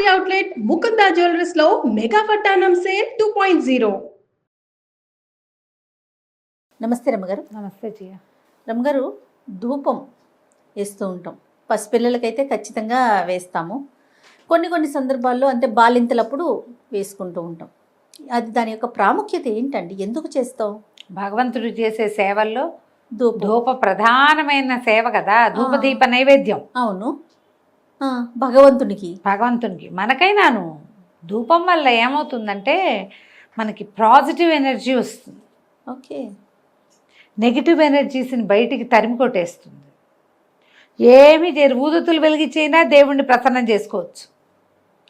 Factory outlet Mukunda jewellers లో mega వడ్డానం sale 2.0. నమస్తే రమ్మగారు. నమస్తే జియా. రమ్మగారు, ధూపం వేస్తూ ఉంటాం. పసిపిల్లలకైతే ఖచ్చితంగా వేస్తాము. కొన్ని సందర్భాల్లో అంటే బాలింతలప్పుడు వేసుకుంటూ ఉంటాం. అది దాని యొక్క ప్రాముఖ్యత ఏంటండి? ఎందుకు చేస్తాం? భగవంతుడు చేసే సేవల్లో ధూపం. ధూప ప్రధానమైన సేవ కదా, ధూపదీప నైవేద్యం. అవును, భగవంతునికి. మనకైనాను ధూపం వల్ల ఏమవుతుందంటే మనకి పాజిటివ్ ఎనర్జీ వస్తుంది. ఓకే. నెగిటివ్ ఎనర్జీస్ని బయటికి తరిమి కొట్టేస్తుంది. ఏమి ఊదుతులు వెలిగించైనా దేవుణ్ణి ప్రసన్నం చేసుకోవచ్చు.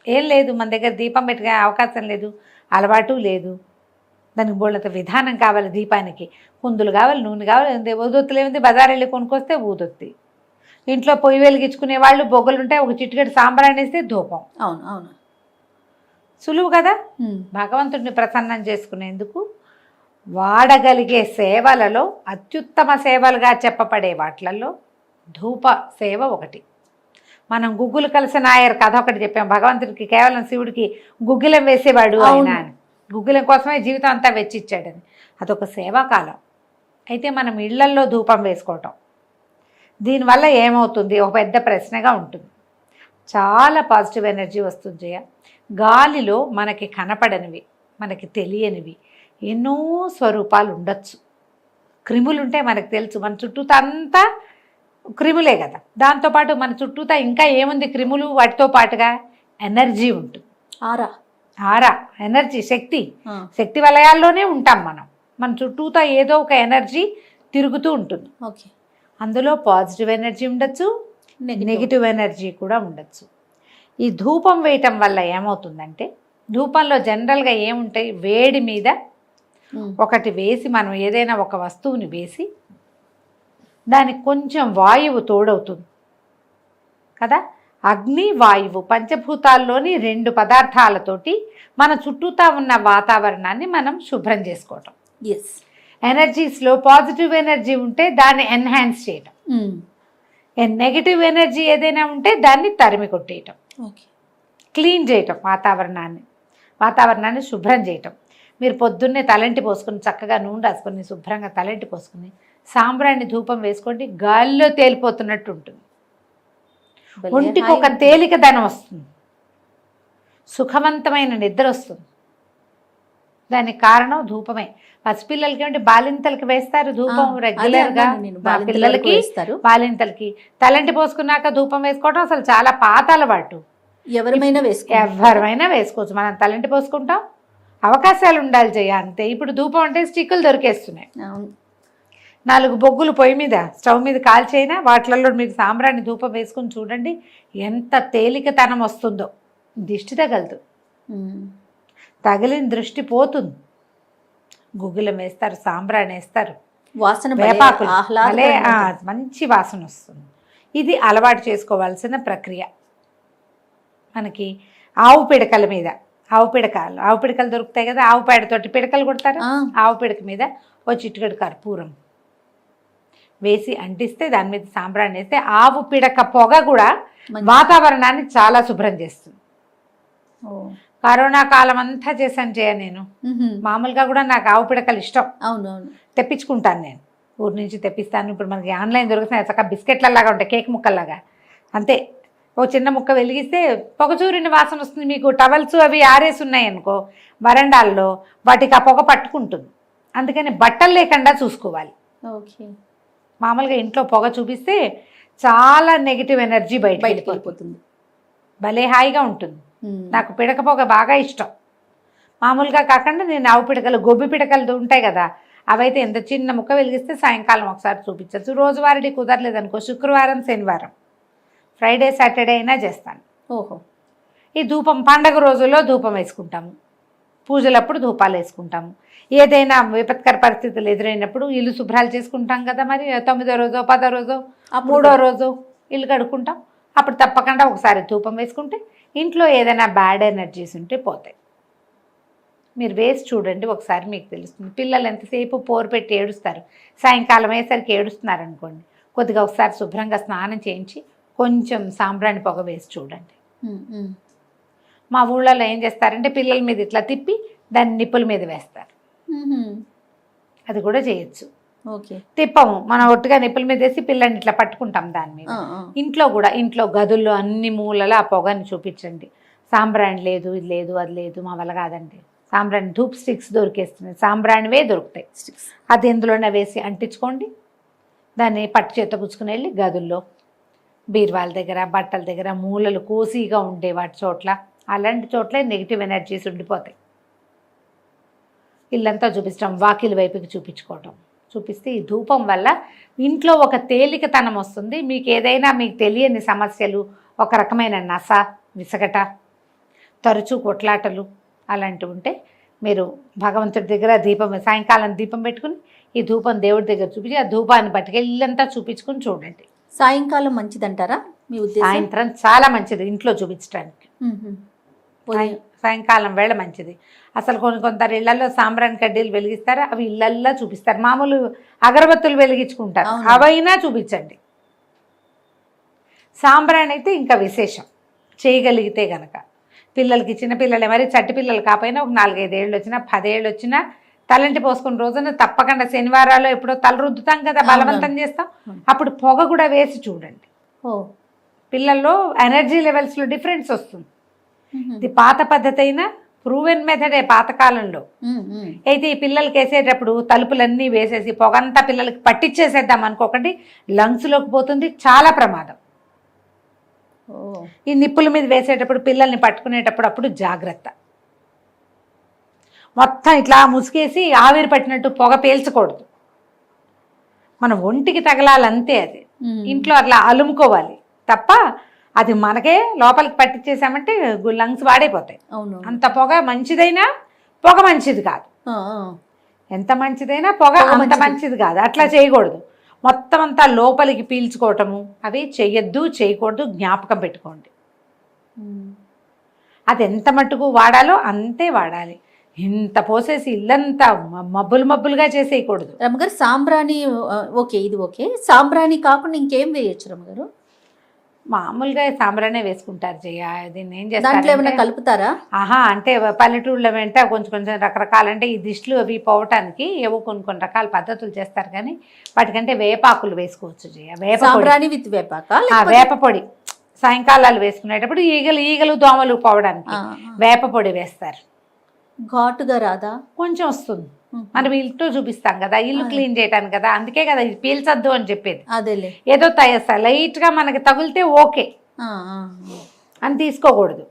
ఏం లేదు, మన దగ్గర దీపం పెట్టుకునే అవకాశం లేదు, అలవాటు లేదు. దానికి బోళ్ళంత విధానం కావాలి. దీపానికి కుందులు కావాలి, నూనె కావాలి. ఊదొత్తులు ఏమింది, బజార్ వెళ్ళి కొనుక్కొస్తే ఊదొత్తి. ఇంట్లో పొయ్యి వెలిగించుకునే వాళ్ళు బొగ్గలుంటే ఒక చిటికెడు సాంబ్రాణి వేస్తే ధూపం. అవును అవును, సులువు కదా. భగవంతుడిని ప్రసన్నం చేసుకునేందుకు వాడగలిగే సేవలలో అత్యుత్తమ సేవలుగా చెప్పబడే వాటిలలో ధూప సేవ ఒకటి. మనం గుగ్గులు కలిసి నాయర్ కథ ఒకటి చెప్పాం. భగవంతుడికి కేవలం శివుడికి గుగ్గిలం వేసేవాడు ఆయన అని. గుగ్గిలం కోసమే జీవితం అంతా వెచ్చిచ్చాడని. అదొక సేవాకాలం. అయితే మనం ఇళ్లల్లో ధూపం వేసుకోవటం దీనివల్ల ఏమవుతుంది, ఒక పెద్ద ప్రశ్నగా ఉంటుంది. చాలా పాజిటివ్ ఎనర్జీ వస్తుంది జయ. గాలిలో మనకి కనపడనివి, మనకి తెలియనివి ఎన్నో స్వరూపాలు ఉండొచ్చు. క్రిములుంటే మనకు తెలుసు, మన చుట్టూతా అంతా క్రిములే కదా. దాంతోపాటు మన చుట్టూతా ఇంకా ఏముంది క్రిములు, వాటితో పాటుగా ఎనర్జీ ఉంటుంది. ఆరా ఎనర్జీ, శక్తి వలయాల్లోనే ఉంటాం మనం. మన చుట్టూతా ఏదో ఒక ఎనర్జీ తిరుగుతూ ఉంటుంది. ఓకే. అందులో పాజిటివ్ ఎనర్జీ ఉండొచ్చు, నెగిటివ్ ఎనర్జీ కూడా ఉండొచ్చు. ఈ ధూపం వేయటం వల్ల ఏమవుతుందంటే, ధూపంలో జనరల్గా ఏముంటాయి, వేడి మీద ఒకటి వేసి, మనం ఏదైనా ఒక వస్తువుని వేసి దానికి కొంచెం వాయువు తోడవుతుంది కదా. అగ్ని, వాయువు పంచభూతాల్లోని 2 పదార్థాలతోటి మన చుట్టూతా ఉన్న వాతావరణాన్ని మనం శుభ్రం చేసుకోవటం. ఎస్. ఎనర్జీస్లో పాజిటివ్ ఎనర్జీ ఉంటే దాన్ని ఎన్హాన్స్ చేయటం, నెగిటివ్ ఎనర్జీ ఏదైనా ఉంటే దాన్ని తరిమి కొట్టేయటం, క్లీన్ చేయటం, వాతావరణాన్ని శుభ్రం చేయటం. మీరు పొద్దున్నే తలంటి పోసుకొని చక్కగా నూనె రాసుకొని శుభ్రంగా తలంటి పోసుకొని సాంబ్రాణి ధూపం వేసుకోండి, గాలిలో తేలిపోతున్నట్టు ఉంటుంది. ఒంటికి ఒక తేలికదనం వస్తుంది, సుఖవంతమైన నిద్ర వస్తుంది. దానికి కారణం ధూపమే. పసిపిల్లలకి ఏమిటి, బాలింతలకి వేస్తారు ధూపం రెగ్యులర్గా. పిల్లలకి, బాలింతలకి తలంటి పోసుకున్నాక ధూపం వేసుకోవడం అసలు చాలా పాత అలవాటు. ఎవరైనా వేసుకోవచ్చు. మనం తలంటి పోసుకుంటాం, అవకాశాలు ఉండాలి జయ, అంతే. ఇప్పుడు ధూపం అంటే స్టిక్కులు దొరికేస్తున్నాయి. 4 బొగ్గులు పొయ్యి మీద, స్టవ్ మీద కాల్చైనా వాటిలలో మీరు సాంబ్రాన్ని ధూపం వేసుకుని చూడండి, ఎంత తేలికతనం వస్తుందో. దిష్టి తగలదు, తగిలిన దృష్టి పోతుంది. గుగ్గిలం వేస్తారు, సాంబ్రాన్ని వేస్తారు, వాసన వేపాకులు, మంచి వాసన వస్తుంది. ఇది అలవాటు చేసుకోవాల్సిన ప్రక్రియ. మనకి ఆవు పిడకల మీద, ఆవు పిడకలు దొరుకుతాయి కదా, ఆవు పేడతోటి పిడకలు కొడతారు. ఆవు పిడక మీద ఓ చిటికెడు కర్పూరం వేసి అంటిస్తే, దాని మీద సాంబ్రాన్ని వేస్తే, ఆవు పిడక పొగ కూడా వాతావరణాన్ని చాలా శుభ్రం చేస్తుంది. కరోనా కాలం అంతా చేశాను జయ నేను. మామూలుగా కూడా నాకు ఆవు పిడకలు ఇష్టం. అవునవును, తెప్పించుకుంటాను నేను, ఊరి నుంచి తెప్పిస్తాను. ఇప్పుడు మనకి ఆన్లైన్ దొరుకుతున్నాయి, చక్కగా బిస్కెట్లలాగా ఉంటాయి, కేక్ ముక్కల్లాగా. అంతే, ఓ చిన్న ముక్క వెలిగిస్తే పొగచూరిన వాసన వస్తుంది. మీకు టవల్స్ అవి ఆరేసి ఉన్నాయి అనుకో వరండాల్లో, వాటికి ఆ పొగ పట్టుకుంటుంది. అందుకని బట్టలు లేకుండా చూసుకోవాలి. ఓకే. మామూలుగా ఇంట్లో పొగ చూపిస్తే చాలా నెగిటివ్ ఎనర్జీ బయటకు వెళ్ళిపోతుంది. భలే హాయిగా ఉంటుంది. నాకు పిడక పొగ బాగా ఇష్టం. మామూలుగా కాకుండా నేను ఆవు పిడకలు, గొబ్బి పిడకలు ఉంటాయి కదా, అవైతే ఎంత చిన్న ముక్క వెలిగిస్తే సాయంకాలం ఒకసారి చూపించచ్చు. రోజువారీ కుదరలేదనుకో శుక్రవారం, శనివారం, ఫ్రైడే, సాటర్డే అయినా చేస్తాను. ఓహో. ఈ ధూపం పండగ రోజుల్లో ధూపం వేసుకుంటాము, పూజలప్పుడు ధూపాలు వేసుకుంటాము. ఏదైనా విపత్కర పరిస్థితులు ఎదురైనప్పుడు ఇల్లు శుభ్రాలు చేసుకుంటాం కదా, మరి 9వ రోజో 10వ రోజో 3వ రోజు ఇల్లు కడుక్కుంటాం. అప్పుడు తప్పకుండా ఒకసారి ధూపం వేసుకుంటే ఇంట్లో ఏదైనా బ్యాడ్ ఎనర్జీస్ ఉంటే పోతాయి. మీరు వేసి చూడండి, ఒకసారి మీకు తెలుస్తుంది. పిల్లలు ఎంతసేపు పోరు పెట్టి ఏడుస్తారు, సాయంకాలం అయ్యేసరికి ఏడుస్తున్నారు అనుకోండి, కొద్దిగా ఒకసారి శుభ్రంగా స్నానం చేయించి కొంచెం సాంబ్రాణి పొగ వేసి చూడండి. మా ఊళ్ళలో ఏం చేస్తారంటే పిల్లల మీద ఇట్లా తిప్పి దాన్ని నిప్పుల మీద వేస్తారు. అది కూడా చేయొచ్చు. ఓకే. తిప్పము, మనం ఒట్టుగా నిప్పుల మీద వేసి పిల్లల్ని ఇట్లా పట్టుకుంటాం దాని మీద. ఇంట్లో కూడా, ఇంట్లో గదుల్లో అన్ని మూలలా ఆ పొగని చూపించండి. సాంబ్రాణి లేదు, ఇది లేదు, అది లేదు, మా వల్ల కాదండి. సాంబ్రాణి ధూప్ స్టిక్స్ దొరికేస్తున్నాయి, సాంబ్రాణివే దొరుకుతాయి. అది ఎందులోనే వేసి అంటించుకోండి. దాన్ని పట్టు చేత పుచ్చుకుని వెళ్ళి గదుల్లో, బీరువాల దగ్గర, బట్టల దగ్గర, మూలలు కోసిగా ఉండే వాటి చోట్ల, అలాంటి చోట్ల నెగిటివ్ ఎనర్జీస్ ఉండిపోతాయి. ఇల్లంతా చూపించడం, వాకిలి వైపుకి చూపించుకోవటం, చూపిస్తే ఈ ధూపం వల్ల ఇంట్లో ఒక తేలికతనం వస్తుంది. మీకు ఏదైనా మీకు తెలియని సమస్యలు, ఒక రకమైన నస, విసగట, తరచూ కొట్లాటలు అలాంటివి ఉంటే మీరు భగవంతుడి దగ్గర దీపం, సాయంకాలం దీపం పెట్టుకుని ఈ ధూపం దేవుడి దగ్గర చూపించి ఆ ధూపాన్ని పట్టుకెళ్ళి ఇల్లంతా చూపించుకుని చూడండి. సాయంకాలం మంచిదంటారా మీ ఉద్దేశం? సాయంత్రం చాలా మంచిది ఇంట్లో చూపించడానికి. సాయంకాలం వేళ మంచిది. అసలు కొందరు ఇళ్లలో సాంబ్రాణి కడ్డీలు వెలిగిస్తారు, అవి ఇళ్లల్లో చూపిస్తారు. మామూలు అగరబత్తులు వెలిగించుకుంటారు, అవైనా చూపించండి. సాంబ్రాణి అయితే ఇంకా విశేషం, చేయగలిగితే గనక. పిల్లలకి, చిన్నపిల్లలే, మరి చట్టి పిల్లలు కాకపోయినా ఒక 4-5 ఏళ్ళు వచ్చినా 10 ఏళ్ళు వచ్చినా తలంటి పోసుకున్న రోజున తప్పకుండా శనివారాలు ఎప్పుడో తల రుద్దుతాం కదా, బలవంతం చేస్తాం, అప్పుడు పొగ కూడా వేసి చూడండి. పిల్లల్లో ఎనర్జీ లెవెల్స్లో డిఫరెన్స్ వస్తుంది. ఇది పాత పద్ధతి అయినా ప్రూవెన్ మెథడే పాతకాలంలో. అయితే ఈ పిల్లలకి వేసేటప్పుడు తలుపులన్నీ వేసేసి పొగంతా పిల్లలకి పట్టించేసేద్దాం అనుకోకండి, లంగ్స్లోకి పోతుంది, చాలా ప్రమాదం. ఈ నిప్పుల మీద వేసేటప్పుడు పిల్లల్ని పట్టుకునేటప్పుడు అప్పుడు జాగ్రత్త. మొత్తం ఇట్లా ముసుగేసి ఆవిరి పట్టినట్టు పొగ పీల్చకూడదు, మనం ఒంటికి తగలాలంతే. అది ఇంట్లో అట్లా అలుముకోవాలి తప్ప అది మనకే లోపలికి పట్టించేసామంటే లంగ్స్ వాడైపోతాయి. అంత పొగ మంచిదైనా పొగ మంచిది కాదు, ఎంత మంచిదైనా పొగ అంత మంచిది కాదు. అట్లా చేయకూడదు, మొత్తం అంతా లోపలికి పీల్చుకోవటము అవి చేయొద్దు, చేయకూడదు, జ్ఞాపకం పెట్టుకోండి. అది ఎంత మట్టుకు వాడాలో అంతే వాడాలి. ఇంత పోసేసి ఇల్లంతా మబ్బులుగా చేసేయకూడదు. రమ్మగారు సాంబ్రాణి ఓకే, ఇది ఓకే. సాంబ్రాణి కాకుండా ఇంకేం వేయచ్చు రమ్మగారు? మామూలుగా సాంబ్రానే వేసుకుంటారు జయ. దీన్ని ఏం చేస్తారు, దాంట్లో ఏమైనా కలుపుతారా? అంటే పల్లెటూళ్ళ వెంట కొంచెం రకరకాలంటే ఈ దిష్టిలు అవి పోవటానికి ఏవో కొన్ని రకాల పద్ధతులు చేస్తారు, కానీ వాటికంటే వేపాకులు వేసుకోవచ్చు జయ. సాంబ్రాణి విత్ వేపాక, వేప పొడి సాయంకాలాలు వేసుకునేటప్పుడు ఈగలు దోమలు పోవడానికి వేప పొడి వేస్తారు. ఘాటుగా రాదా? కొంచెం వస్తుంది, మనం ఇల్లు చూపిస్తాం కదా, ఇల్లు క్లీన్ చేయడానికి కదా, అందుకే కదా ఇది పీల్చొద్దు అని చెప్పేది. అదేలే, ఏదో లైట్ గా మనకి తగిలితే ఓకే అని తీసుకోకూడదు.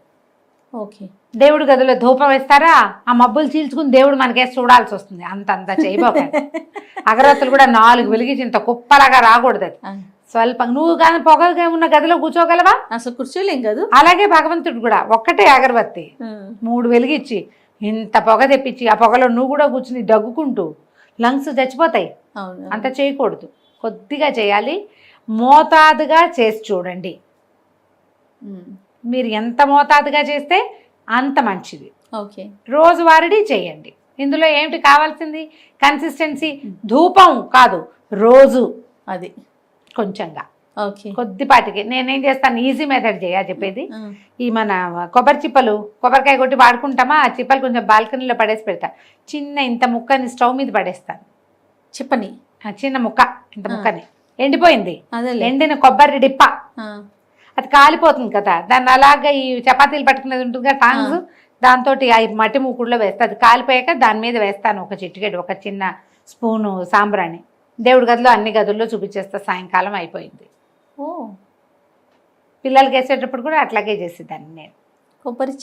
ఓకే. దేవుడి గదిలో ధూపం వేస్తారా, ఆ మబ్బులు చీల్చుకుని దేవుడు మనకేసి చూడాల్సి వస్తుంది. అంత చేయబోకండి. అగరత్తులు కూడా 4 వెలిగించి ఇంత కుప్పలాగా రాకూడదు. అది స్వల్పం. నువ్వు కానీ పొగగా ఉన్న గదిలో కూర్చోగలవా? అసలు కూర్చోలేం కదా. అలాగే భగవంతుడు కూడా ఒక్కటే అగరబత్తి 3 వెలిగించి ఇంత పొగ తెప్పించి ఆ పొగలో నువ్వు కూడా కూర్చుని దగ్గుకుంటూ లంగ్స్ చచ్చిపోతాయి. అంత చేయకూడదు, కొద్దిగా చేయాలి, మోతాదుగా చేసి చూడండి. మీరు ఎంత మోతాదుగా చేస్తే అంత మంచిది. ఓకే. రోజువారీ చేయండి. ఇందులో ఏమిటి కావాల్సింది? కన్సిస్టెన్సీ. ధూపం కాదు, రోజు అది కొంచెంగా, కొద్దిపాటికి. నేనేం చేస్తాను, ఈజీ మెథడ్ చెప్పేది. ఈ మన కొబ్బరికాయ కొట్టి వాడుకుంటామా, ఆ చిప్పలు కొంచెం బాల్కనీలో పడేసి పెడతా. చిన్న ఇంత ముక్కని స్టవ్ మీద పడేస్తాను. చిప్పని చిన్న ముక్క, ఇంత ముక్కని ఎండిపోయింది, ఎండిన కొబ్బరి డిప్ప, అది కాలిపోతుంది కదా, దాన్ని అలాగా ఈ చపాతీలు పట్టుకునేది ఉంటుంది కదా టాంగ్స్, దాంతో ఆ మట్టి మూకుడులో వేస్తా. అది కాలిపోయాక దాని మీద వేస్తాను ఒక చిటికెడు, ఒక చిన్న స్పూను సాంబ్రాణి. దేవుడి గదిలో అన్ని గదుల్లో చూపించేస్తా. సాయంకాలం అయిపోయింది. పిల్లలకి వేసేటప్పుడు కూడా అట్లాగే చేసేదాన్ని నేను. కొబ్బరి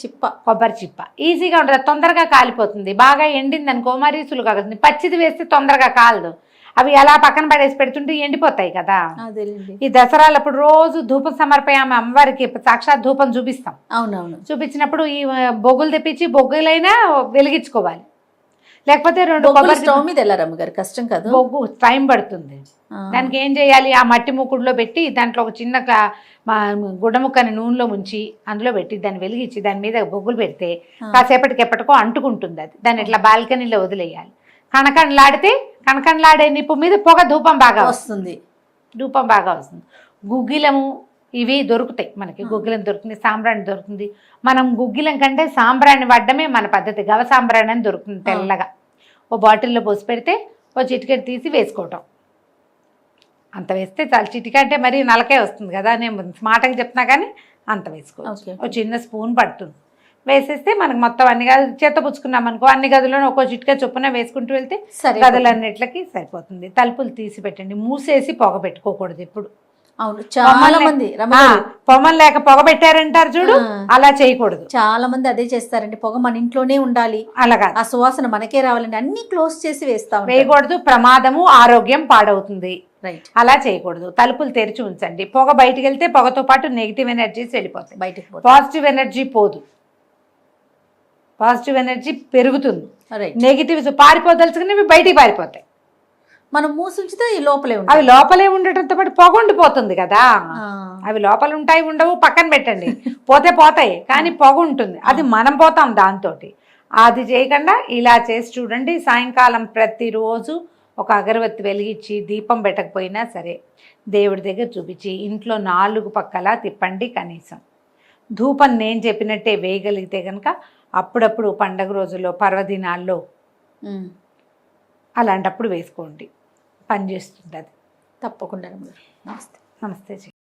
చిప్ప ఈజీగా ఉంటుంది, తొందరగా కాలిపోతుంది. బాగా ఎండింది అనుకో మరీ సులువుగా అవుతుంది. పచ్చిది వేస్తే తొందరగా కాలదు, అవి అలా పక్కన పడేసి పెడుతుంటే ఎండిపోతాయి కదా. ఈ దసరాలప్పుడు రోజు ధూపం సమర్పయామ అమ్మవారికి సాక్షాత్ ధూపం చూపిస్తాం. అవునవును. చూపించినప్పుడు ఈ బొగ్గులు తెప్పించి బొగ్గులైనా వెలిగించుకోవాలి, లేకపోతే 2 కొబ్బరి స్టవ్ మీద వెళ్ళారమ్మ గారు, కష్టం కాదు, బొగ్గు టైం పడుతుంది. దానికి ఏం చేయాలి, ఆ మట్టి మూకుడులో పెట్టి దాంట్లో ఒక చిన్న గుడ్డ ముక్కని నూనెలో ముంచి అందులో పెట్టి దాన్ని వెలిగించి దాని మీద బొగ్గులు పెడితే కాసేపటికి ఎప్పటికో అంటుకుంటుంది. అది దాన్ని ఇట్లా బాల్కనీలో వదిలేయాలి. కణకణలాడే నిప్పు మీద పొగ ధూపం బాగా వస్తుంది. గుగ్గిలము ఇవి దొరుకుతాయి మనకి, గుగ్గిలం దొరుకుతుంది, సాంబ్రాణి దొరుకుతుంది. మనం గుగ్గిలం కంటే సాంబ్రాణి వాడడమే మన పద్ధతి. గవ సాంబ్రాణి అని దొరుకుతుంది తెల్లగా, ఓ బాటిల్లో పోసి పెడితే ఓ చిటికెట్ తీసి వేసుకోవటం, అంత వేస్తే చాలా. చిటిక అంటే మరీ నలకే వస్తుంది కదా, నేను స్మార్ట్గా చెప్తున్నా కానీ అంత వేసుకోవచ్చు. ఒక చిన్న స్పూన్ పడుతుంది, వేసేస్తే మనకు మొత్తం అన్ని గదులు చేత పుచ్చుకున్నాం అనుకో, అన్ని గదులను ఒక్కో చిటిక చొప్పున వేసుకుంటూ వెళ్తే గదులన్నిట్లకి సరిపోతుంది. తలుపులు తీసి పెట్టండి, మూసేసి పొగ పెట్టుకోకూడదు ఎప్పుడు. అవును, చాలా మంది పొగం లేక పొగ పెట్టారంటారు చూడు, అలా చేయకూడదు. చాలా మంది అదే చేస్తారండి, పొగ మన ఇంట్లోనే ఉండాలి, అలాగా ఆ సువాసన మనకే రావాలండి, అన్ని క్లోజ్ చేసి వేయకూడదు. ప్రమాదము, ఆరోగ్యం పాడవుతుంది. రైట్, అలా చేయకూడదు. తలుపులు తెరిచి ఉంచండి. పొగ బయటికి వెళ్తే పొగతో పాటు నెగిటివ్ ఎనర్జీస్ వెళ్ళిపోతాయి, బయటకు పాజిటివ్ ఎనర్జీ పోదు, పాజిటివ్ ఎనర్జీ పెరుగుతుంది. నెగిటివ్స్ పారిపోదలుచుకునేవి బయటికి పారిపోతాయి. మనం మూసుంచితే ఈ లోపలే ఉంటాయి, అవి లోపలే ఉండటంతో పాటు పొగ ఉండిపోతుంది కదా. అవి లోపల ఉంటాయి ఉండవు పక్కన పెట్టండి, పోతే పోతాయి, కానీ పొగ ఉంటుంది, అది మనం పోతాం దాంతో. అది చేయకుండా ఇలా చేసి చూడండి. సాయంకాలం ప్రతిరోజు ఒక అగరబత్తి వెలిగించి, దీపం పెట్టకపోయినా సరే దేవుడి దగ్గర చూపించి ఇంట్లో 4 పక్కలా తిప్పండి. కనీసం ధూపం నేను చెప్పినట్టే వేయగలిగితే కనుక అప్పుడప్పుడు పండగ రోజుల్లో, పర్వదినాల్లో అలాంటప్పుడు వేసుకోండి, పనిచేస్తుంది అది తప్పకుండా. నమస్తే. నమస్తే.